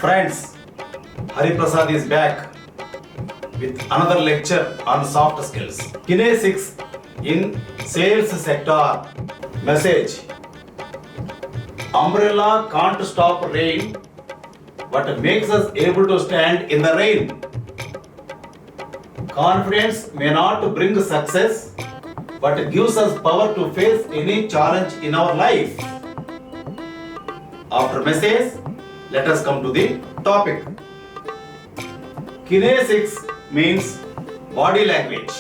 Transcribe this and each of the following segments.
Friends, Hari Prasad is back with another lecture on soft skills. Kinesics in sales sector. Message: umbrella can't stop rain, but makes us able to stand in the rain. Confidence may not bring success, but gives us power to face any challenge in our life. After message, let us come to the topic. Kinesics means body language.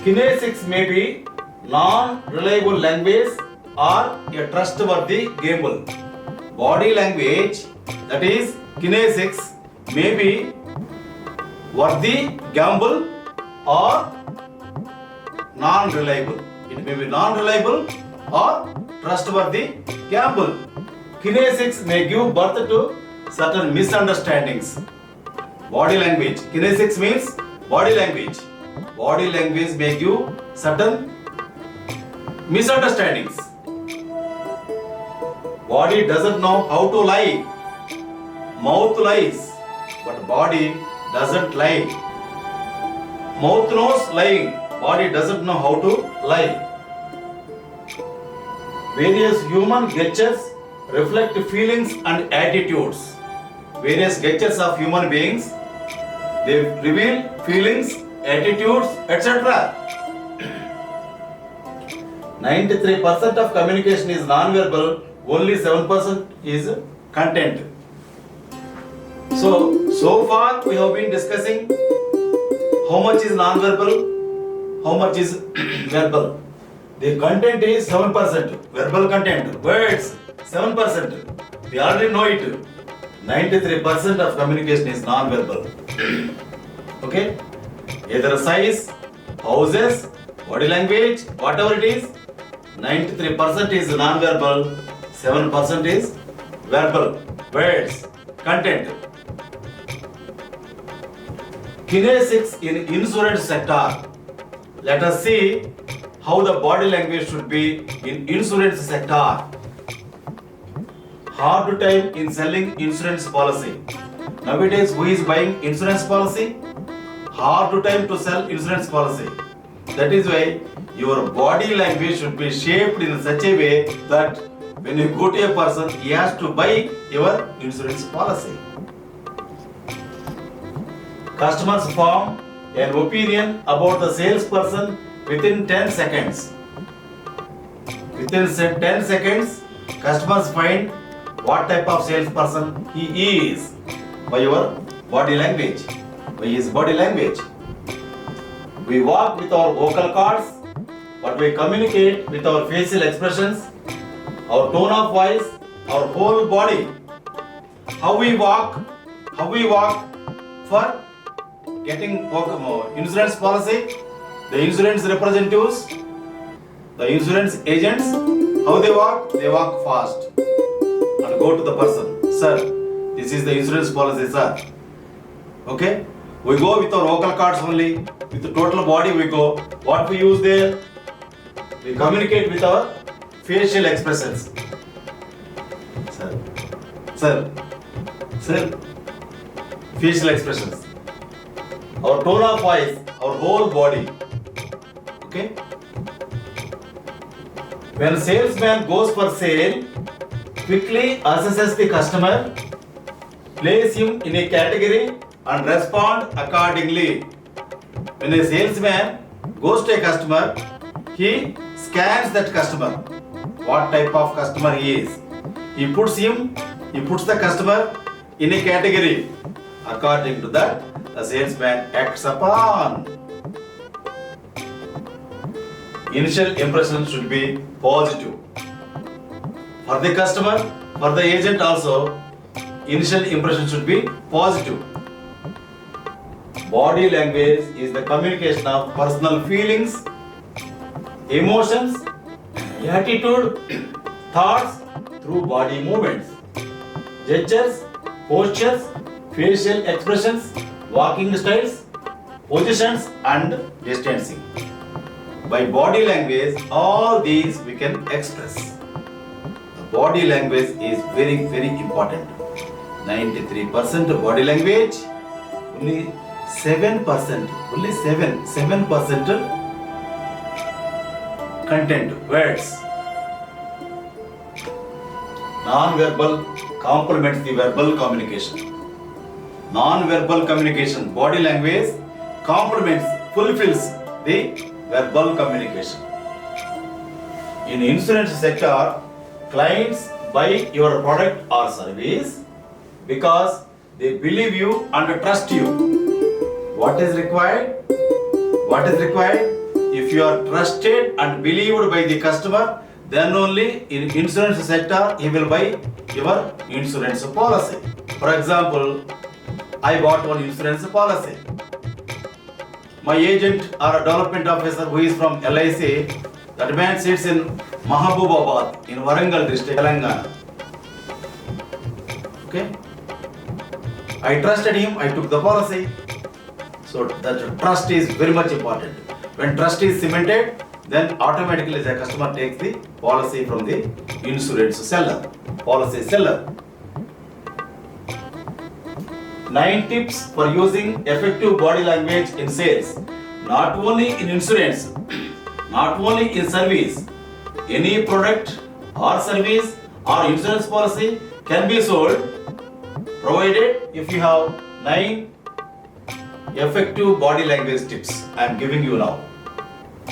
Kinesics may be non-reliable language or a trustworthy gamble. Body language, that is kinesics, may be worthy gamble or non-reliable. It may be non-reliable or trustworthy gamble. Kinesics may give birth to certain misunderstandings. Body language. Kinesics means body language. Body language may give certain misunderstandings. Body doesn't know how to lie. Mouth lies, but body doesn't lie. Mouth knows lying. Body doesn't know how to lie. Various human gestures reflect feelings and attitudes. Various gestures of human beings, they reveal feelings, attitudes, etc. 93% of communication is non-verbal, only 7% is content. So far we have been discussing how much is non-verbal, how much is verbal. The content is 7%, verbal content, words 7%. We already know it. 93% of communication is non-verbal. Okay? Either size, houses, body language, whatever it is, 93% is non-verbal, 7% is verbal, words, content. Kinesics in insurance sector. Let us see how the body language should be in insurance sector. Hard time in selling insurance policy. Nowadays, who is buying insurance policy? Hard time to sell insurance policy. That is why your body language should be shaped in such a way that when you go to a person, he has to buy your insurance policy. Customers form an opinion about the salesperson within 10 seconds. Within 10 seconds, customers find what type of salesperson he is by your body language, by his body language. We walk with our vocal cords, but we communicate with our facial expressions, our tone of voice, our whole body. How we walk for getting insurance policy, the insurance representatives, the insurance agents, how they walk fast and go to the person. Sir, this is the insurance policy, sir. Okay? We go with our vocal cords only, with the total body we go. What we use there? We communicate with our facial expressions. Sir. Facial expressions. Our tone of voice, our whole body. Okay? When salesman goes for sale, quickly assesses the customer, place him in a category and respond accordingly. When a salesman goes to a customer, he scans that customer, what type of customer he is. He puts the customer in a category. According to that, the salesman acts upon. Initial impression should be positive. For the customer, for the agent also, initial impression should be positive. Body language is the communication of personal feelings, emotions, attitude, thoughts through body movements, gestures, postures, facial expressions, walking styles, positions and distancing. By body language, all these we can express. The body language is very, very important. 93% body language, only 7%, only 7% content, words. Non-verbal complements the verbal communication. Non-verbal communication, body language complements, fulfills the verbal communication. In insurance sector, clients buy your product or service because they believe you and trust you. What is required? What is required? If you are trusted and believed by the customer, then only in insurance sector he will buy your insurance policy. For example, I bought one insurance policy. My agent or a development officer who is from LIC, that man sits in Mahabubabad in Warangal district, Telangana. Okay? I trusted him, I took the policy. So that trust is very much important. When trust is cemented, then automatically the customer takes the policy from the insurance seller, policy seller. 9 tips for using effective body language in sales. Not only in insurance, not only in service. Any product or service or insurance policy can be sold provided if you have 9 effective body language tips. I am giving you now.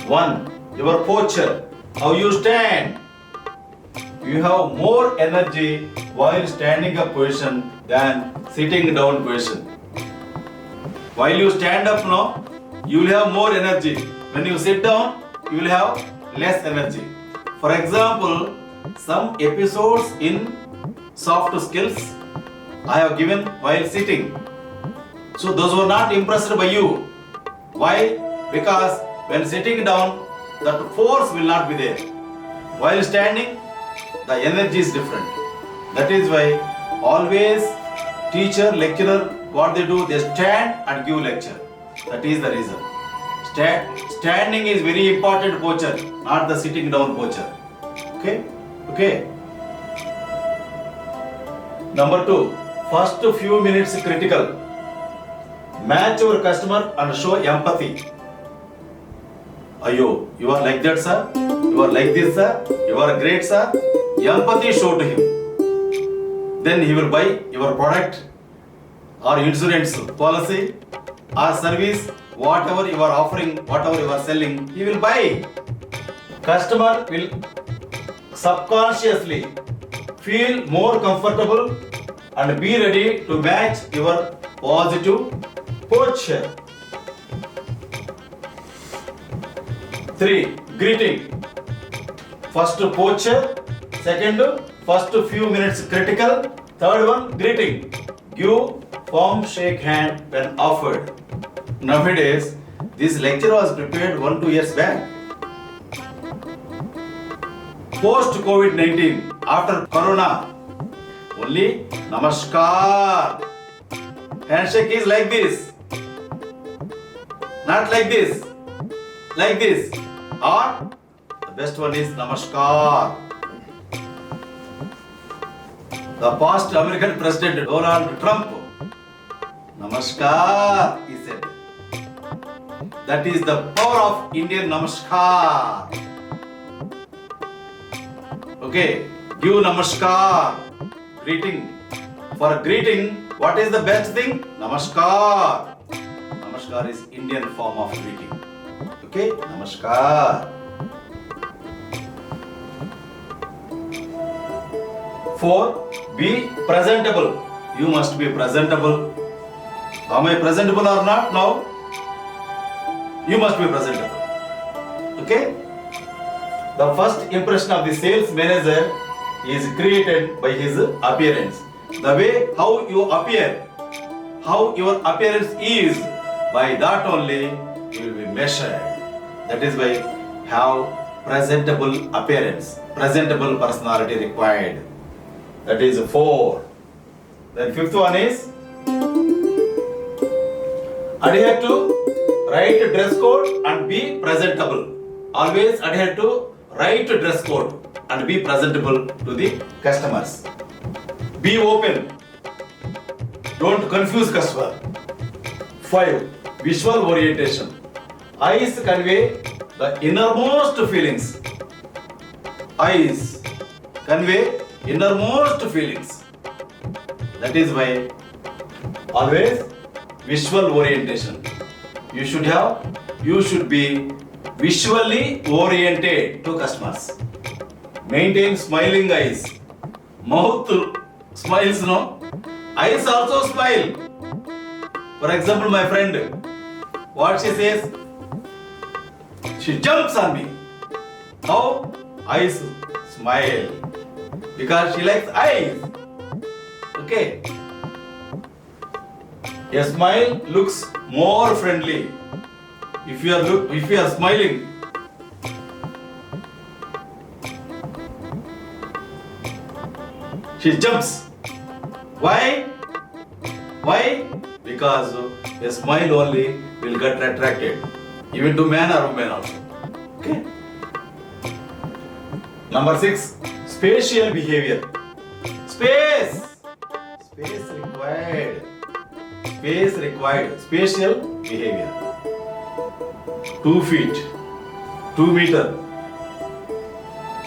1. Your posture, how you stand. You have more energy while standing up position than sitting down position. While you stand up now, you will have more energy. When you sit down, you will have less energy. For example, some episodes in soft skills I have given while sitting. So those were not impressed by you. Why? Because when sitting down, that force will not be there. While standing, the energy is different. That is why always teacher, lecturer, what they do, they stand and give lecture. That is the reason. Standing is very important posture, not the sitting down posture. Okay? Okay. Number 2, first few minutes critical. Match your customer and show empathy. Ayo, you are like that, sir. You are like this, sir. You are great, sir. Empathy show to him. Then he will buy your product or insurance policy or service, whatever you are offering, whatever you are selling, he will buy. Customer will subconsciously feel more comfortable and be ready to match your positive posture. 3. Greeting. First posture, second first few minutes critical, third one greeting. Give firm shake hand when offered. Nowadays, this lecture was prepared 1-2 years back. Post COVID-19, after Corona, only Namaskar. Handshake is like this, not like this, like this, or the best one is Namaskar. The past American President Donald Trump, Namaskar, he said. That is the power of Indian Namaskar. Okay, give Namaskar, greeting. For greeting, what is the best thing? Namaskar. Namaskar is Indian form of greeting. Okay, Namaskar. 4. Be presentable. You must be presentable. Am I presentable or not? No. You must be presentable. Okay? The first impression of the sales manager is created by his appearance. The way how you appear, how your appearance is, by that only you will be measured. That is why have presentable appearance, presentable personality required. That is 4. Then 5th one is adhere to right dress code and be presentable. Always adhere to right dress code and be presentable to the customers. Be open. Don't confuse customer. 5. Visual orientation. Eyes convey the innermost feelings. Eyes convey innermost feelings. That is why always visual orientation. You should be visually oriented to customers. Maintain smiling eyes. Mouth smiles, no? Eyes also smile. For example, my friend, what she says? She jumps on me. How? Eyes smile. Because she likes eyes. Okay. A smile looks more friendly. If you are smiling, she jumps. Why? Because a smile only will get attracted, even to man or woman also. Okay. Number 6, spatial behavior. Space required. Spatial behavior. 2 feet, 2 meter.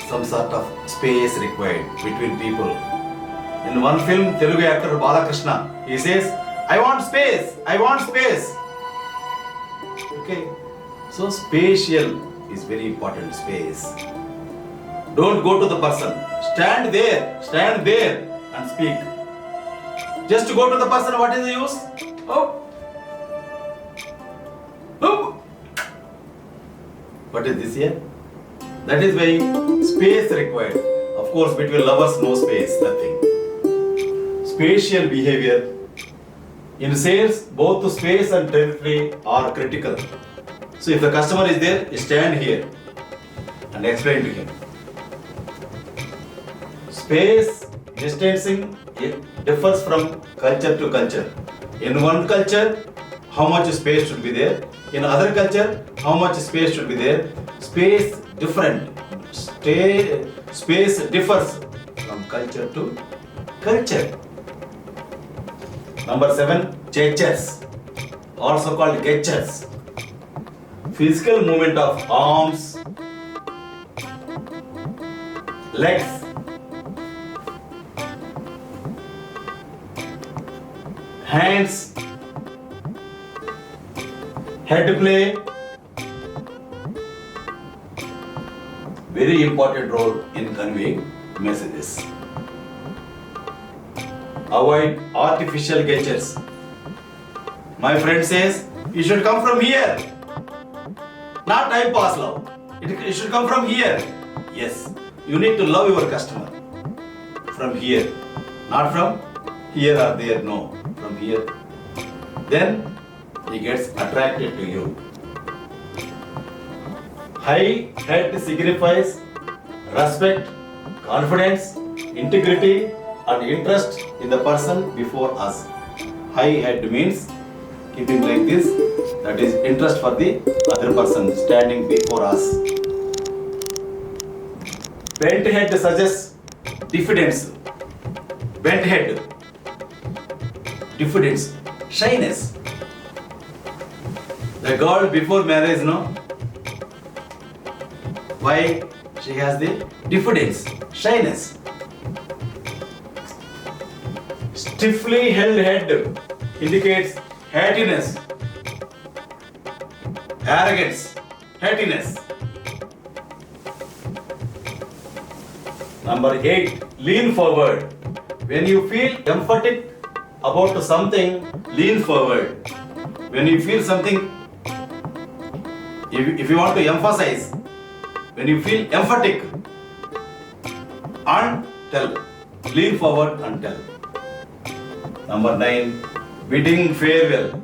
Some sort of space required between people. In one film, Telugu actor Balakrishna, he says, I want space. Okay. So spatial is very important, space. Don't go to the person. Stand there and speak. Just to go to the person, what is the use? Oh. What is this here? That is why space required. Of course, between lovers, no space, nothing. Spatial behavior. In sales, both space and territory are critical. So if the customer is there, stand here and explain to him. Space distancing, it differs from culture to culture. In one culture, how much space should be there? In other culture, how much space should be there? Space different. Space differs from culture to culture. Number 7, gestures, also called gestures. Physical movement of arms, legs, hands, head play. Very important role in conveying messages. Avoid artificial gestures. My friend says, you should come from here. Not time pass love. It should come from here. Yes, you need to love your customer. From here. Not from here or there, no. From here. Then he gets attracted to you. High head signifies respect, confidence, integrity, and interest in the person before us. High head means keeping like this, that is interest for the other person standing before us. Bent head suggests diffidence. Bent head, diffidence, shyness. The girl before marriage, no? Why? She has the diffidence, shyness. Stiffly held head indicates haughtiness, arrogance, haughtiness. Number 8, lean forward. When you feel emphatic about something, lean forward. When you feel something, if you want to emphasize, when you feel emphatic, and tell, lean forward and tell. Number 9, bidding farewell.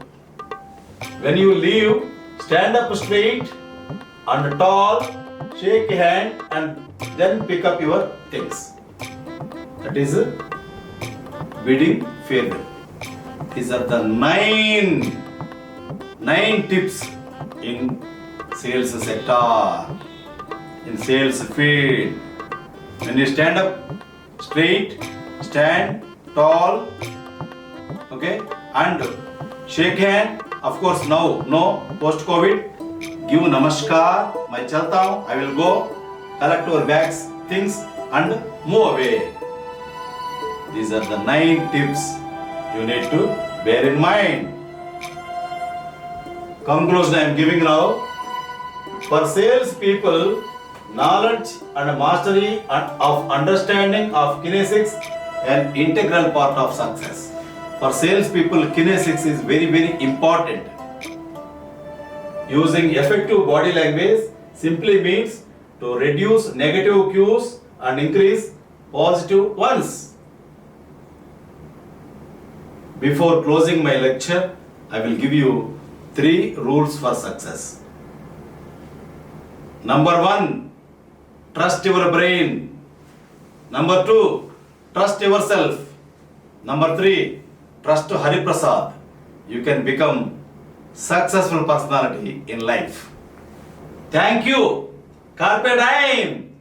When you leave, stand up straight and tall, shake a hand and then pick up your things. That is bidding farewell. These are the 9 tips in sales sector. in sales field. When you stand up straight, stand tall, okay, and shake hand. Of course, now no post COVID. Give namaskar. मैं चलता हूँ. I will go. Collect our bags, things, and move away. These are the 9 tips you need to bear in mind. Conclusion I am giving now. For sales people, knowledge and mastery of understanding of kinesics an integral part of success. For sales people, kinesics is very important. Using effective body language simply means to reduce negative cues and increase positive ones. Before closing my lecture, I will give you 3 rules for success. Number 1, trust your brain. Number 2, trust yourself. Number 3, trust Hari Prasad. You can become successful personality in life. Thank you. Carpe diem.